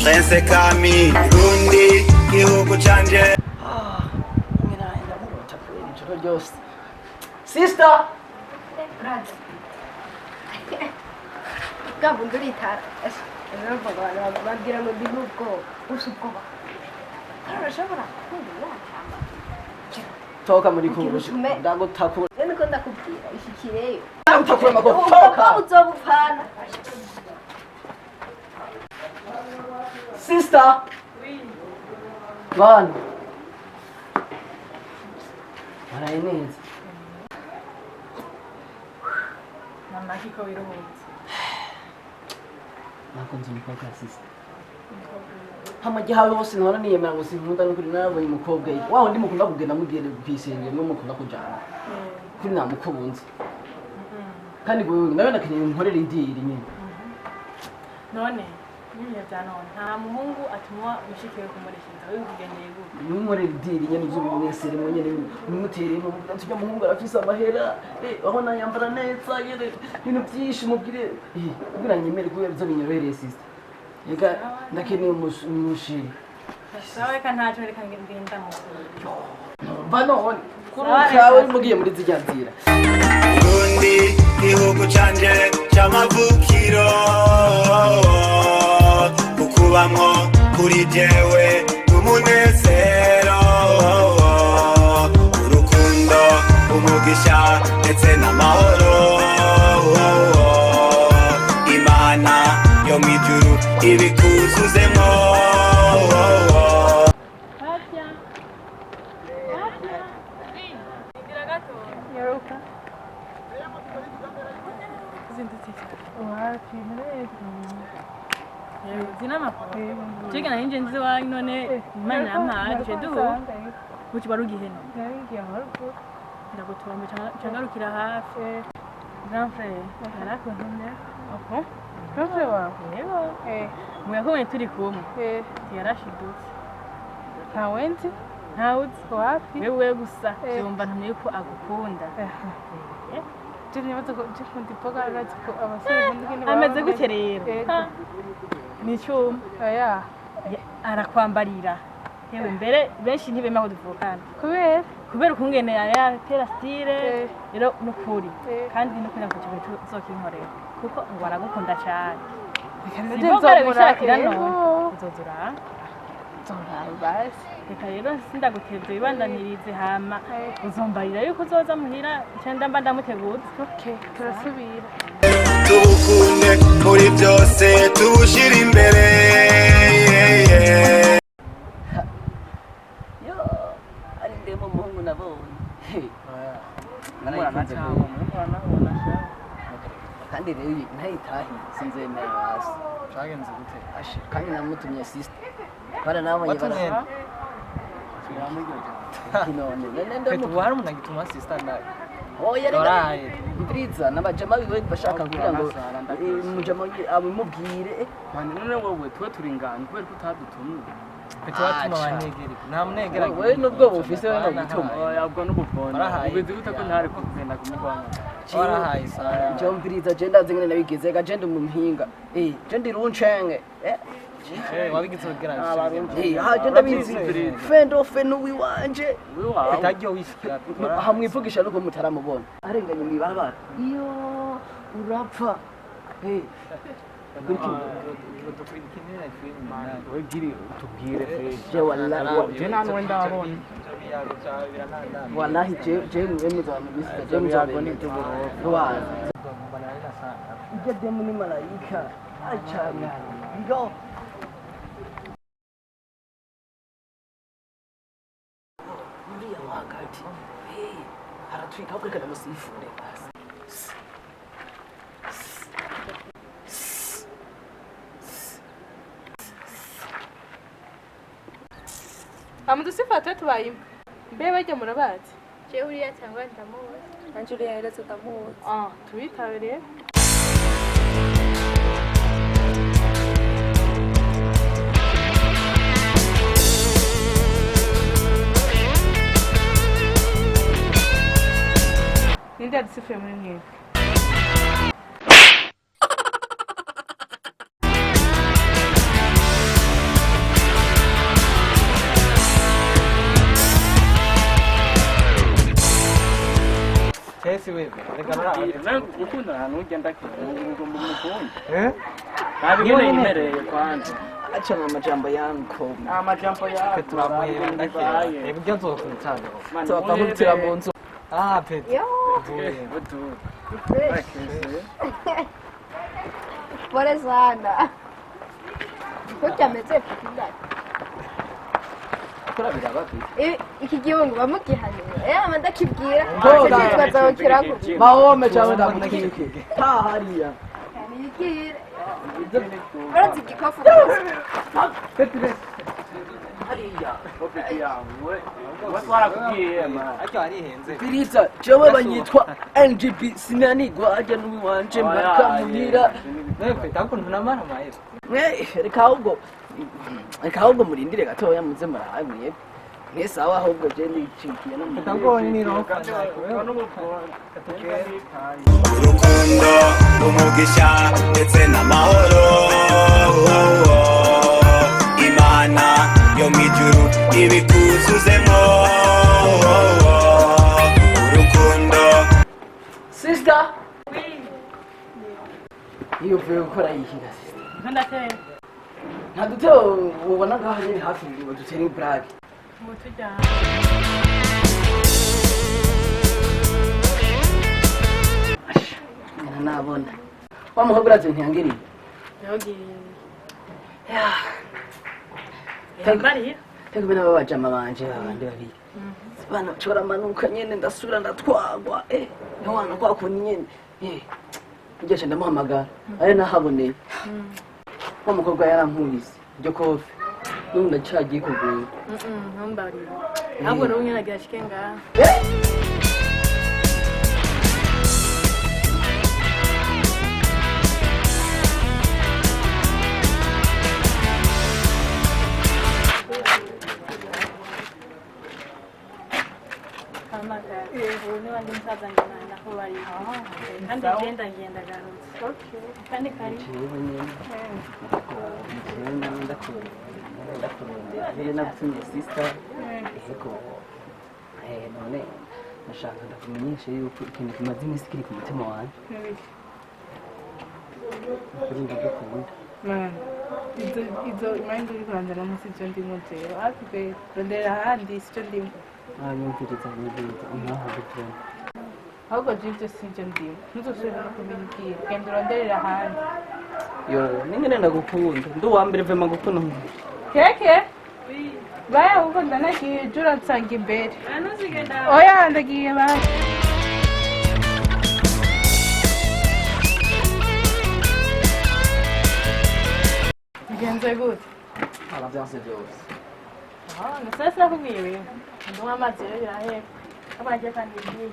Prince Kami Burundi gihugu canje. Sister brother gabunduri tara ejo bagana bagira ngo bihugo usukoba arashobora kundura cyamba toka muri kurushi ndagutakura niko ndakubwira ishikireyo ndagutakura amaguru toka uzobupfana sister bana neza mama kiko biruhutse nakunze umukobwa sister hamaje hawe hose nora niyemera ngo sinkunda n'ukuri narabonye umukobwa waho ndi mukunda kugenda mugire kwisenge no mukunda kujana kuri namukunze kandi wewe nawe nakeneye nkorera indiri nyine none nyine byanone nta muhungu atumwa mushikiwe kumurekeza wewe kugendeye gute nkorera indiri nyine uzubimesere mu nyine umutere mu tujya muhungu arafise amahera aho nayambara neza yere ibintu byinshi mubwire kugira nyemere ko yabizo binyorohereye sister ega ndakeneye umushiri sawa reka ntacyo reka ngenda mu bano kurukawe mugiye muri zijya nzira Burundi gihugu canje c'amavukiro ukubamwo kuri jewe umunezero urukundo umugisha ndetse n'amahoro Imana yo mwijuru ibikuzuzemwo Chicken na nje nzi wa none imana amaje duho buki barugihene ndagutombe changarukira hafi grand frère arako none oho Profe wawe muyakomeye turi kumwe yarashidutse ntawenzi ntawuzi wapi wewe gusa yumva ntumye ko agukunda Jeni bato ndi poga arazi ko abasore bundikene ameze gute rero ni cyuma aya arakwambarira yewe mbere benshi ntibema ko duvukana kubera ukungene yatera style rero nukuri kandi no kunya kucyo tuzokinkorera kuko ngo aragukunda cyane nzobora bishakira no uzozura basi reka rero sindagutevye ibandanirize hama uzombarira yuko uzoza muhira cyenda mba ndamuteguza turasubira tubukunde muri byose tubushira imbere yo ari ndemo muhungu nabonye mwana cyangwa mwana ubona sha kandi rero ntayitahi sinzemera hasi cyagenze gute kandi namutumye sister para nabonye bara kinone Petu hari umuntu agituma sister ndaye oya reka mbiriza nabajama biwe bashaka kugira ngo mujama abimubwire mwana none wowe tuwe turingana kubera ko utadutumye Petu watuma abanegeri nta munegera wewe nubwo bufise wewe no gutuma yabwo n'ubupona ubizi gute ko ntari ko kugenda kumugwamo warahaye sara je mbiriza je ndazi ngene nabigeze ga je ndi mu mpinga je ndi runcenge wabigizogera haje ndabizi friend of nuwi wanje utajyo wishikira hamwivugisha nuko mutaramubona arenganye mwibabara iyo urapfa wallahi je demu ni malaika achana ngo uriya wakati aratwika kuri kana musifure basi amudusifata tubayimba mbe bajya murabazi je uriya cyangwa ndamuzi nanje uriya yaretse ndamuzi tubitabiriye ninde yadusifure muri mwebwe si wewe reka rara ukunda ahantu ugenda ngo mukunda eh nabigene imereye kwanza acha na majambo yangu amajambo yawe turamuheba ndakira ibyo nzokwitanga tubapamutira mu nzu pete Yo, fresh. Pole sana. Kuki ameze kudai. kurabira bapi Iki gihugu bamugihaniye. Ndakibwira. Ngoga. Cyitwaza kirako. mahome cyangwa ndamukike ha hariya Nikire. Barazi gikofu. hariya ofisi yawe watu warakubwiye ma acyo arihenze Birisa jewe banyitwa NGB sinanigwa ajya n'uwanje mbakamuhira nefe tako ntunamara maye reka ahubwo murindire gatoya muze murahamye sawa ahubwo je ndicikiye no tako ni roka urukundo umugisha ndetse n'amahoro imana yo mw'ijuru ibikuzuzemo urukundo sister iyo uvuye gukora yihiga sister ndatera nta duteo ubona ngaho nyine hafi ngo dutere brag mu tujyana nabona wa muhogo uraze ntiyangiriye yogiriye Tembari Tego bina babajama banje babandi babiri bana chora manuka nyene ndasura ndatwagwa ntawana kwa kuntu nyene ngeje ndamuhamagara ari nahaboneye wa mukobwa yarankubise byo kofi n'ubu ndacagiye kugura ntumbarira ahubwo n'ubu nyine agira shike ngaha ubu n'abandi musaza ngena naho bari kandi ngenda garutse kandi kari ndakurondera nagutumye sister eko none nashaka ndakumenyesha yuko ikintu kimaze iminsi kiri ku mutima wanjye kuri ndagukunda izo impande uri kurandana munsi ibyo ndimo rero hafi rondera ahandi sicyo ndimo nyumviriza nyumviriza nkaho gutuma ahubwo jibyo si ibyo ndimo ntuzosubire no kubimbwira genda uronderera ahandi yo ningene ndagukunda ndi uwa mbere vema gukunda keke baya ahubwo ndanagiye jura nsanga imbere oya ndagiye baya bigenze gute byanse byose ndasaba sinakubwiye ibintu nduha amazi rero birahera abagiye kandi igiye